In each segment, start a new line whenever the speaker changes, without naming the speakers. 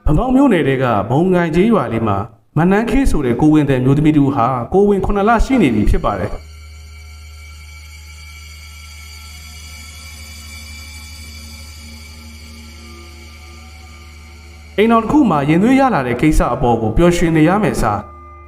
ဗမောင်မျိုးနယ်တွေကဘုံငိုင်ကြီးရွာလေးမှာမနန်းခေးဆိုတဲ့ကိုဝင်တဲ့မျိုးသမီးတူဟာကိုဝင်9လရှိနေပြီဖြစ်ပါတယ်အိမ်တော်တစ်ခုမှာရင်သွေးရလာတဲ့ကိစ္စအပေါ်ကိုပျော်ရွှင်နေရမယ်စာ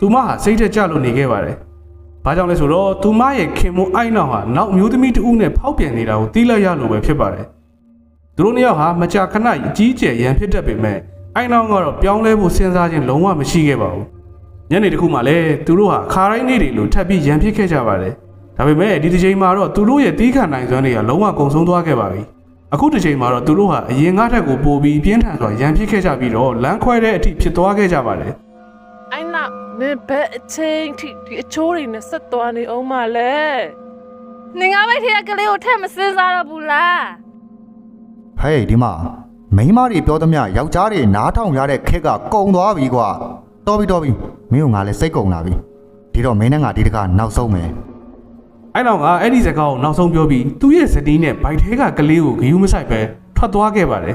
းသူမဟာစိတ်သက်ကြလို့နေခဲ့ပါတယ်။ဘာကြောင့်လဲဆိုတော့သူမရဲ့ခင်မအိုက်နောက်ဟာနောက်မျိုးသမီးတူနဲ့ဖောက်ပြန်နေတာကိုသိလိုက်ရလို့ပဲဖြစ်ပါတယ်။သူတို့နှစ်ယောက်ဟာမကြာခဏအကြီးကျယ်ရန်ဖြစ်တတ်ပေမဲ့အိုက်နောက်ကတော့ပြောင်းလဲဖို့စဉ်းစားခြင်းလုံးဝမရှိခဲ့ပါဘူး။ညနေတစ်ခုမှလည်းသူတို့ဟာခါတိုင်းနေ့တွေလိုထပ်ပြီးရန်ဖြစ်ခဲ့ကြပါတယ်။ဒါပေမဲ့ဒီတစ်ချိန်မှာတော့သူတို့ရဲ့တီးခါနိုင်စွမ်းတွေကလုံးဝကုန်ဆုံးသွားခဲ့ပါပြီ။အခုတစ်ချိန်မှာတော့သူတို့ဟာအရင်ငါးထက်ကိုပိုပြီးပြင်းထန်စွာရန်ဖြစ်ခဲ့ကြပြီးတော့လမ်းခွဲတဲ့အထိဖြစ်သွားခဲ့ကြပါတယ်
။အိုင်နာမင်းဘက်အချင်းထိဒီအချိုးတွေနဲ့ဆက်သွားနေအောင်မလဲ။နင်ကပဲထက်ကလေးကိုထက်မစင်းစားတော့ဘူးလား
။ဟေးဒီမှာမိန်းမတွေပြောသမျှယောက်ျားတွေနားထောင်ရတဲ့ခက်ကကုံသွားပြီကွာ။တော်ပြီမင်းကငါလည်းစိတ်ကုံလာပြီ။ဒီတော့မင်းနဲ့ငါဒီတခါနောက်ဆုံးမယ်။
အဲ့တော့ကအဲ့ဒီစကားကိုနောက်ဆုံးပြောပြီးသူ့ရဲ့စတီးနဲ့ဘိုက်ထဲကကလေးကိုဂယုမဆိုင်ပဲထွက်သွားခဲ့ပါတယ်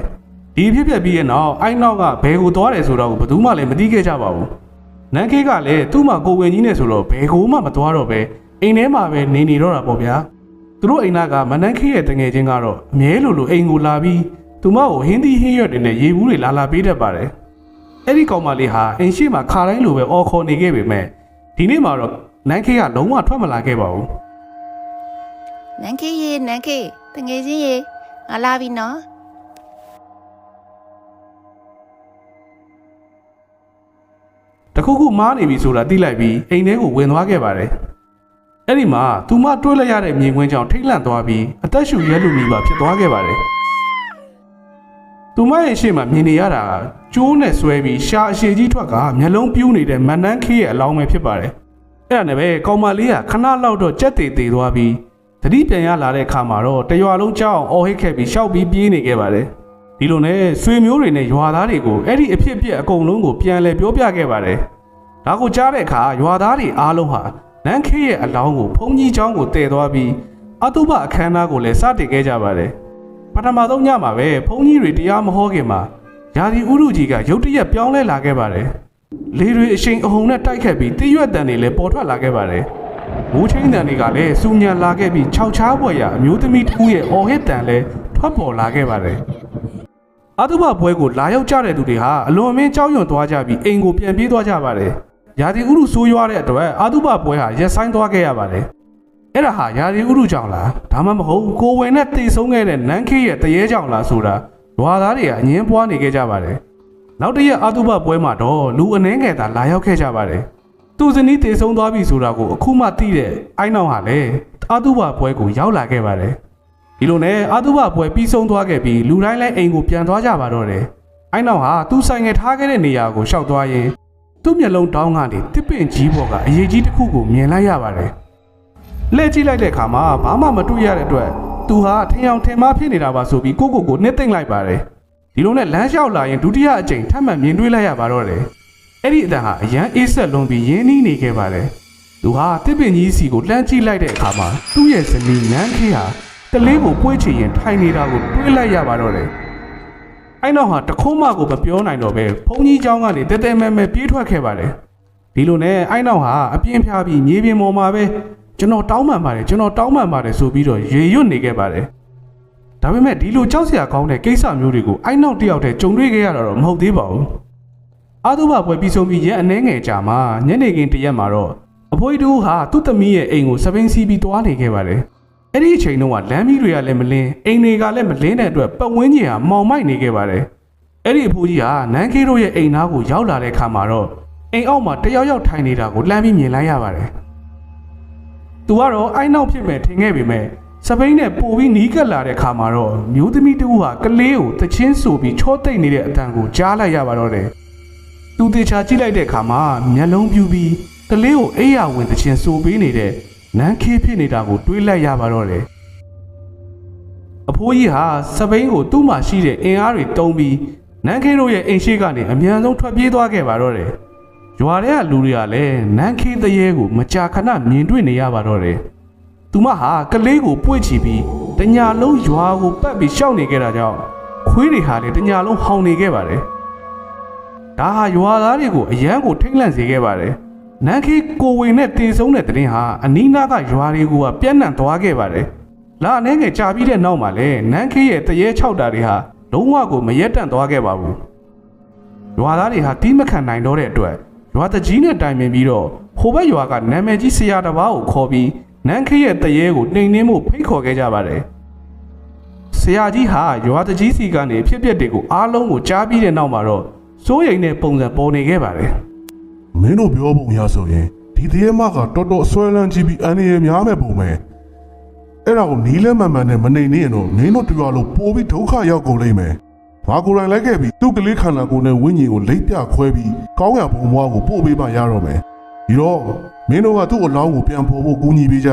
ဒီဖြစ်ပြပြီးရဲ့နောက်အိုက်နောက်ကဘယ်ကိုသွားတယ်ဆိုတော့ဘယ်သူမှလည်းမသိခဲ့ကြပါဘူးနန်းခေးကလည်းသူ့မှာကိုဝင်ကြီးနဲ့ဆိုတော့ဘယ်ကိုမှမသွားတော့ပဲအိမ်ထဲမှာပဲနေတော့တာပေါ့ဗျာသူတို့အိမ်ကမနန်းခေးရဲ့တငယ်ချင်းကတော့အမြဲလိုအိမ်ကိုလာပြီးသူမကိုဟင်းသီးဟင်းရွက်တွေနဲ့ရေဘူးတွေလာပေးတတ်ပါတယ်အဲ့ဒီကောင်မလေးဟာအိမ်ရှိမှာခါတိုင်းလိုပဲအော်ခေါ်နေခဲ့ပေမဲ့ဒီနေ့မှာတော့နန်းခေးကလုံးဝထွက်မလာခဲ့ပါဘူးန
န်းခေးရေနန်းခေးတငယ်ချင်းရေငါလာပြီနော်တ
ခုခုမားနေပြီဆိုတာသိလိုက်ပြီးအိမ်ထဲကိုဝင်သွားခဲ့ပါတယ်အဲ့ဒီမှာသူမတွေးလိုက်ရတဲ့မြင်ကွင်းကြောင့်ထိတ်လန့်သွားပြီးအသက်ရှူရဲလူမီပါဖြစ်သွားခဲ့ပါတယ်သူမရဲ့ရှေ့မှာမြင်နေရတာကျိုးနဲ့ဆွဲပြီးရှာအရှိကြီးထွက်ကမျက်လုံးပြူးနေတဲ့မနန်းခေးရဲ့အလောင်းပဲဖြစ်ပါတယ်အဲ့ဒါနဲ့ပဲကောင်မလေးကခဏလောက်တော့ကြက်သေးသွားပြီးတတိပြန်ရလာတဲ့အခါမှာတော့တရွာလုံးကြောက်အောင်အော်ဟစ်ခဲ့ပြီးရှောက်ပြီးပြေးနေခဲ့ပါတယ်ဒီလိုနဲ့ဆွေမျိုးတွေနဲ့ရွာသားတွေကိုအဲ့ဒီအဖြစ်အပျက်အကုန်လုံးကိုပြန်လဲပြောပြခဲ့ပါတယ်ဒါကိုကြားတဲ့အခါရွာသားတွေအားလုံးဟာနန်းခေးရဲ့အလောင်းကိုဘုံကြီးเจ้าကိုတည်သွားပြီးအတုပအခမ်းအနားကိုလည်းစတင်ခဲ့ကြပါတယ်ပထမဆုံးညမှာပဲဘုံကြီးတွေတရားမဟောခင်မှာယာဒီဥရုကြီးကရုတ်တရက်ပြောင်းလဲလာခဲ့ပါတယ်လေတွေအရှိန်အဟုန်နဲ့တိုက်ခတ်ပြီးတိရွက်တန်တွေလည်းပေါ်ထွက်လာခဲ့ပါတယ်မိုးချင်းတန်တွေကလည်းစူညံလာခဲ့ပြီးခြောက်ချားပွဲရအမျိုးသမီးတစ်ခုရဲ့အော်ဟစ်တန်လည်းထွက်ပေါ်လာခဲ့ပါတယ်အတုပပွဲကိုလာရောက်ကြတဲ့သူတွေဟာအလွန်အမင်းကြောက်ရွံ့သွားကြပြီးအိမ်ကိုပြန်ပြေးသွားကြပါတယ်ယာဒီဥရုဆိုးရွားတဲ့အတွက်အတုပပွဲဟာရက်ဆိုင်သွားခဲ့ရပါတယ်အဲ့ဒါဟာယာဒီဥရုကြောင့်လားဒါမှမဟုတ်ကိုဝင်နဲ့တိတ်ဆုံးခဲ့တဲ့နန်းခေးရဲ့တရေကြောင့်လားဆိုတာရွာသားတွေကအငင်းပွားနေခဲ့ကြပါတယ်နောက်တစ်ရက်အတုပပွဲမှာတော့လူအနှဲငယ်သာလာရောက်ခဲ့ကြပါတယ်သူဇနီးတည်ဆုံးသွားပြီဆိုတာကိုအခုမှသိတဲ့အိုင်းနောက်ဟာလည်းအတုပပွဲကိုရောက်လာခဲ့ပါတယ်ဒီလိုနဲ့အတုပပွဲပြီးဆုံးသွားခဲ့ပြီးလူတိုင်းလည်းအိမ်ကိုပြန်သွားကြပါတော့တယ်အိုင်းနောက်ဟာသူဆိုင်ငယ်ထားခဲ့တဲ့နေရာကိုရှောက်သွားရင်သူ့မျက်လုံးတောင်းကနေတစ်ပင်ကြီးပေါ်ကအရေးကြီးတစ်ခုကိုမြင်လိုက်ရပါတယ်လှည့်ကြည့်လိုက်တဲ့အခါမှာဘာမှမတွေ့ရတဲ့အတွက်သူဟာထင်အောင်ထင်မှားဖြစ်နေတာပါဆိုပြီးကိုနှစ်သိမ့်လိုက်ပါတယ်ဒီလိုနဲ့လမ်းလျှောက်လာရင်ဒုတိယအကြိမ်ထပ်မံမြင်တွေ့လိုက်ရပါတော့တယ်အဲ့ဒီအတန်ဟာအရန်အေးဆက်လွန်ပြီးရင်းနှီးနေခဲ့ပါတယ်သူဟာတစ်ပင်ကြီးစီကိုလှမ်းကြည့်လိုက်တဲ့အခါမှာသူ့ရဲ့ဇနီးနန်းခေးဟာတလေးကိုပွေးချရင်ထိုင်နေတာကိုတွေးလိုက်ရပါတော့တယ်အဲ့နောက်ဟာတခုံးမကိုမပြောနိုင်တော့ပဲဘုန်းကြီးเจ้าကနေတဲတဲမဲမဲပြေးထွက်ခဲ့ပါတယ်ဒီလိုနဲ့အဲ့နောက်ဟာအပြင်းဖျားပြီးမြေပြင်ပေါ်မှာပဲကျွန်တော်တောင်းပန်ပါတယ်ဆိုပြီးတော့ရေရွတ်နေခဲ့ပါတယ်ဒါပေမဲ့ဒီလိုကြောက်စရာကောင်းတဲ့ကိစ္စမျိုးတွေကိုအဲ့နောက်တယောက်တည်းကြုံတွေ့ခဲ့ရတာတော့မဟုတ်သေးပါဘူးအတုပပွဲပြီးဆုံးပြီးရက်အနှဲငယ်ကြာမှညနေခင်းတရက်မှာတော့အဖိုးတူဟာသူ့သမီးရဲ့အိမ်ကိုစပိန်စီးပြီးတွားနေခဲ့ပါတယ်အဲ့ဒီအချိန်တုန်းကလမ်းမီးတွေကလည်းမလင်းအိမ်တွေကလည်းမလင်းတဲ့အတွက်ပတ်ဝန်းကျင်ဟာမှောင်မိုက်နေခဲ့ပါတယ်အဲ့ဒီအဖိုးကြီးဟာနန်းခေးတို့ရဲ့အိမ်သားကိုရောက်လာတဲ့အခါမှာတော့အိမ်အောက်မှာတယောက်ထိုင်နေတာကိုလှမ်းပြီးမြင်လိုက်ရပါတယ်သူကတော့အိုင်းနောက်ဖြစ်မဲ့ထင်ခဲ့ပေမဲ့စပိန်နဲ့ပို့ပြီးနီးကပ်လာတဲ့အခါမှာတော့မျိုးသမီးတူဟာကလေးကိုတချင်းဆိုပြီးချောသိမ့်နေတဲ့အတန်ကိုကြားလိုက်ရပါတော့တယ်သူတေချာကြည့်လိုက်တဲ့အခါမှာမျက်လုံးပြူပြီးကလေးကိုအိယာဝင်တချင်းဆိုပေးနေတဲ့နန်းခေးဖြစ်နေတာကိုတွေးလိုက်ရပါတော့တယ်အဖိုးကြီးဟာစပိန်ကိုသူ့မှာရှိတဲ့အင်အားတွေတုံးပြီးနန်းခေးတို့ရဲ့အိမ်ရှိကနေအမြန်ဆုံးထွက်ပြေးသွားခဲ့ပါတော့တယ်ရွာထဲကလူတွေကလည်းနန်းခေးတရေကိုမကြာခဏမြင်တွေ့နေရပါတော့တယ်သူမဟာကလေးကိုပွေ့ချပြီးတညာလုံးရွာကိုပတ်ပြီးရှောက်နေခဲ့တာကြောင့်ခွေးတွေဟာလည်းတညာလုံးဟောင်နေခဲ့ပါတယ် ဒါဟာရွာသားတွေကိုအရန်ကိုထိတ်လန့်စေခဲ့ပါတယ်နန်းခေးကိုဝေနဲ့တေဆုံးတဲ့တဲ့ရင်ဟာအနီးနားကရွာတွေကိုကပြန့်နှံ့သွားခဲ့ပါတယ်လာအနေငယ်ကြာပြီးတဲ့နောက်မှာလည်းနန်းခေးရဲ့တရေ6တာတွေဟာလုံးဝကိုမရက်တန့်သွားခဲ့ပါဘူးရွာသားတွေဟာတီးမခံနိုင်တော့တဲ့အတွက်ရွာတကြီးနဲ့တိုင်ပင်ပြီးတော့ဟိုဘက်ရွာကနာမည်ကြီးဆရာတစ်ပါးကိုခေါ်ပြီးနန်းခေးရဲ့တရေကိုနှိမ်နှင်းမှုဖိတ်ခေါ်ခဲ့ကြပါတယ်ဆရာကြီးဟာရွာတကြီးစီကနေဖြစ်ပျက်တွေကိုအားလုံးကိုကြားပြီးတဲ့နောက်မှာတော့စိုးရိမ်တဲ့ပုံစံပေါ်နေခဲ့ပါတယ်
မင်းတို့ပြောပုံရဆိုရင်ဒီတရေမကတော်တော်အစွဲလန်းကြီးပြီးအန်ရည်များမဲ့ပုံပဲအဲ့ဒါကိုနီးလဲမှန်မှန်နဲ့မနေနေရင်တော့မင်းတို့တရားလို့ပိုပြီးဒုက္ခရောက်ကုန်လိမ့်မယ်ငါကိုယ်တိုင်လိုက်ခဲ့ပြီးသူ့ကလေးခန္ဓာကိုယ်နဲ့ဝိညာဉ်ကိုလိပ်ပြခွဲပြီးကောင်းရဘုံဘွားကိုပို့ပေးမှရတော့မယ်ပြီးတော့မင်းတို့ကသူ့အလောင်းကိုပြန်ဖော်ဖို့ကူညီပေးကြ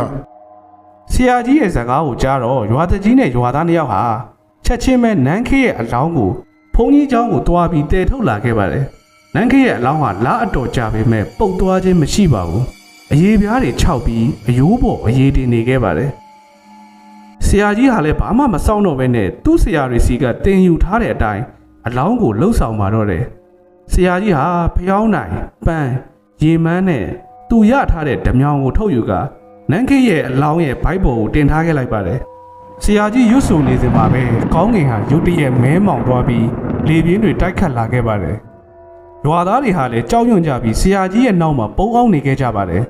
ဆရာကြီးရဲ့စကားကိုကြားတော့ရွာတကြီးနဲ့ရွာသားနှစ်ယောက်ဟာချက်ချင်းပဲနန်းခေးရဲ့အလောင်းကိုဘုန်းကြီးကျောင်းကိုတွားပြီးတည်ထုတ်လာခဲ့ပါတယ်နန်းခေးရဲ့အလောင်းဟာလားအတော်ကြာပေမဲ့ပုတ်သွားခြင်းမရှိပါဘူးအရေးပြားတွေခြောက်ပြီးအယိုးပေါ်အရေးတင်နေခဲ့ပါတယ်ဆရာကြီးဟာလည်းဘာမှမစောင့်တော့ဘဲနဲ့သူ့ဆရာတွေစီကတင်ယူထားတဲ့အတိုင်းအလောင်းကိုလှုပ်ဆောင်มาတော့တယ်ဆရာကြီးဟာဖျောင်းနိုင်ပန်းရေမန်းနဲ့သူရထားတဲ့ဓမြောင်ကိုထုတ်ယူကနန်းခေးရဲ့အလောင်းရဲ့ဘိုက်ပေါ်ကိုတင်ထားခဲ့လိုက်ပါတယ်ဆရာကြီးရွတ်ဆိုနေစဉ်မှာပဲကောင်းကင်ဟာရုတ်တရက်မဲမောင်သွားပြီးလေပြင်းတွေတိုက်ခတ်လာခဲ့ပါတယ်ရွာသားတွေဟာလည်းကြောက်ရွံ့ကြပြီးဆရာကြီးရဲ့နောက်မှာပုံအောင်နေခဲ့ကြပါတယ်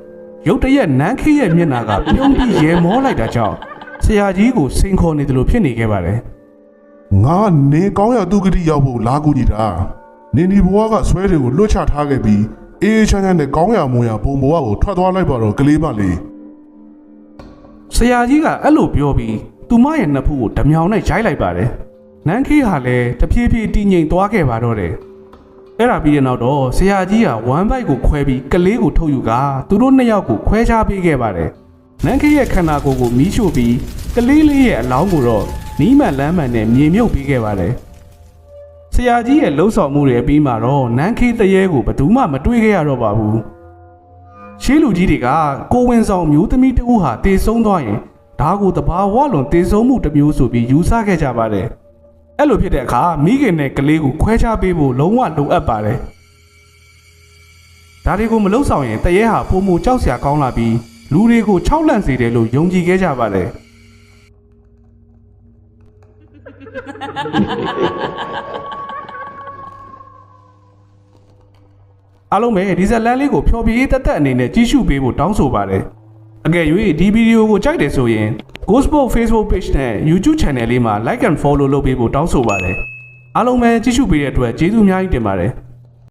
ရုတ်တရက်နန်းခေးရဲ့မျက်နှာကပြုံးပြီးရေမောလိုက်တာကြောင့်ဆရာကြီးကိုစိန်ခေါ်နေတယ်လို့ဖြစ်နေခဲ့ပါတယ်
ငါနေကောင်းရသူကတိရောက်ဖို့လာကူညီတာနေဒီဘွားကဆွဲတွေကိုလွတ်ချထားခဲ့ပြီးအေးချမ်းချမ်းနဲ့ကောင်းရမွန်ရဘုံဘွားကိုထွက်သွားလိုက်ပါတော့ကလေးမလေး
ဆရာကြီးကအဲ့လိုပြောပြီးသူမရဲ့နှစ်ဖူးကိုဓမြောင်နဲ့ရိုက်လိုက်ပါတယ်နန်းခေးဟာလည်းတဖြည်းဖြည်းတည်ငြိမ်သွားခဲ့ပါတော့တယ်အဲ့ဒါပြီးတဲ့နောက်တော့ဆရာကြီးကဝမ်ဘိုက်ကိုခွဲပြီးကလေးကိုထုတ်ယူကသူတို့နှစ်ယောက်ကိုခွဲခြားပေးခဲ့ပါတယ်နန်းခေးရဲ့ခန္ဓာကိုယ်ကိုမီးရှို့ပြီးကလေးလေးရဲ့အလောင်းကိုတော့နီးမှန်လမ်းမှန်နဲ့မြေမြုပ်ပေးခဲ့ပါတယ်ဆရာကြီးရဲ့လှုပ်ဆောင်မှုတွေအပြီးမှာတော့နန်းခေးတရေကိုဘယ်သူမှမတွေ့ခဲ့ရတော့ပါဘူးရှေးလူကြီးတွေကကိုဝင်ဆောင်မျိုးသမီးတဦးဟာတေဆုံးသွားရင်ဒါကိုတဘာဝလွန်တေဆုံးမှုတစ်မျိုးဆိုပြီးယူဆခဲ့ကြပါတယ်အဲ့လိုဖြစ်တဲ့အခါမိခင်နဲ့ကလေးကိုခွဲခြားပေးဖို့လုံးဝလိုအပ်ပါတယ်ဒါတွေကိုမလုပ်ဆောင်ရင်တရေဟာပုံမူကြောက်စရာကောင်းလာပြီးလူတွေကိုခြောက်လန့်စေတယ်လို့ယုံကြည်ခဲ့ကြပါတယ်အားလုံးပဲဒီဇက်လန်လေးကိုဖျော်ဖြေတက်တက်အနေနဲ့ကြည့်ရှုပေးဖို့တောင်းဆိုပါတယ်အကယ်၍ဒီဗီဒီယိုကိုကြိုက်တယ်ဆိုရင် Ghostbook Facebook page နဲ့ YouTube channel လေးမှာ like and follow လုပ်ပေးဖို့တောင်းဆိုပါတယ်အားလုံးပဲကြည့်ရှုပေးတဲ့အတွက်ကျေးဇူးအများကြီးတင်ပါတယ်